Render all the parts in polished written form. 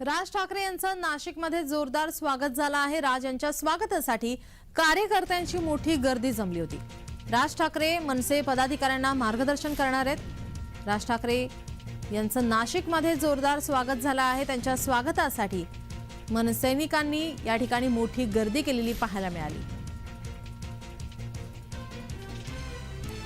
राज ठाकरे यांचं नाशिकमध्ये जोरदार स्वागत झालं आहे। राज यांच्या स्वागतासाठी कार्यकर्त्यांची मोठी गर्दी जमली होती। राज ठाकरे मनसे पदाधिकाऱ्यांना मार्गदर्शन करणार आहेत। राज ठाकरे यांचं नाशिकमध्ये जोरदार स्वागत झालं आहे। त्यांच्या स्वागतासाठी मनसैनिकांनी या ठिकाणी मोठी गर्दी केलेली पाहायला मिळाली।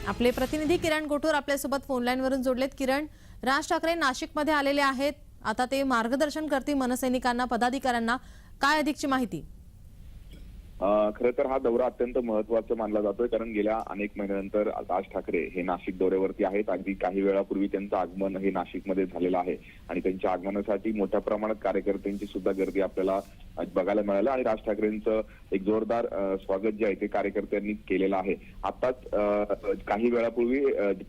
आपले प्रतिनिधी किरण गोटूर आपल्यासोबत फोन लाईनवरून जोडलेत। किरण, राज ठाकरे नाशिकमध्ये आलेले आहेत, आता ते मार्गदर्शन करतील मनसैनिकांना, पदाधिकाऱ्यांना, काय अधिकची माहिती? खरं तर हा दौरा अत्यंत महत्त्वाचा मानला जातोय, कारण गेल्या अनेक महिन्यानंतर राज ठाकरे हे नाशिक दौऱ्यावरती आहेत। अगदी काही वेळापूर्वी त्यांचं आगमन हे नाशिकमध्ये झालेलं आहे आणि त्यांच्या आगमनासाठी मोठ्या प्रमाणात कार्यकर्त्यांची सुद्धा गर्दी आपल्याला बघायला मिळाली आणि राज ठाकरेंचं एक जोरदार स्वागत जे आहे ते कार्यकर्त्यांनी केलेलं आहे। आताच काही वेळापूर्वी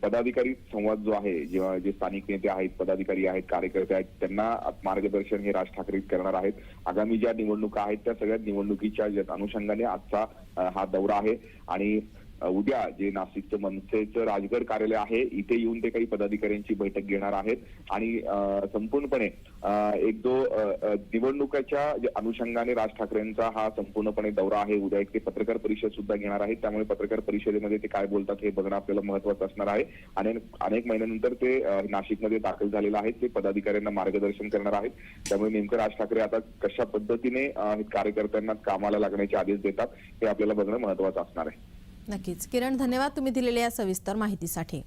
पदाधिकारी संवाद जो आहे, जे स्थानिक नेते आहेत, पदाधिकारी आहेत, कार्यकर्ते आहेत, त्यांना मार्गदर्शन हे राज ठाकरे करणार आहेत। आगामी ज्या निवडणुका आहेत त्या सगळ्या निवडणुकीच्या अनुषंगाने आजचा हा दौरा आहे आणि उद्या जे नाशिकचं मनसेचं राजगड कार्यालय आहे इथे येऊन ते काही पदाधिकाऱ्यांची बैठक घेणार आहेत आणि संपूर्णपणे एक जो निवडणुकाच्या अनुषंगाने राज ठाकरेंचा हा संपूर्णपणे दौरा आहे। उद्या एक ते पत्रकार परिषद सुद्धा घेणार आहेत, त्यामुळे पत्रकार परिषदेमध्ये ते काय बोलतात हे बघणं आपल्याला महत्त्वाचं असणार आहे आणि अनेक महिन्यानंतर ते नाशिकमध्ये दाखल झालेलं आहे, ते पदाधिकाऱ्यांना मार्गदर्शन करणार आहेत। त्यामुळे नेमकं राज ठाकरे आता कशा पद्धतीने कार्यकर्त्यांना कामाला लागण्याचे आदेश देतात हे आपल्याला बघणं महत्त्वाचं असणार आहे। नक्कीच किरण, धन्यवाद तुम्ही दिलेल्या या सविस्तर माहितीसाठी।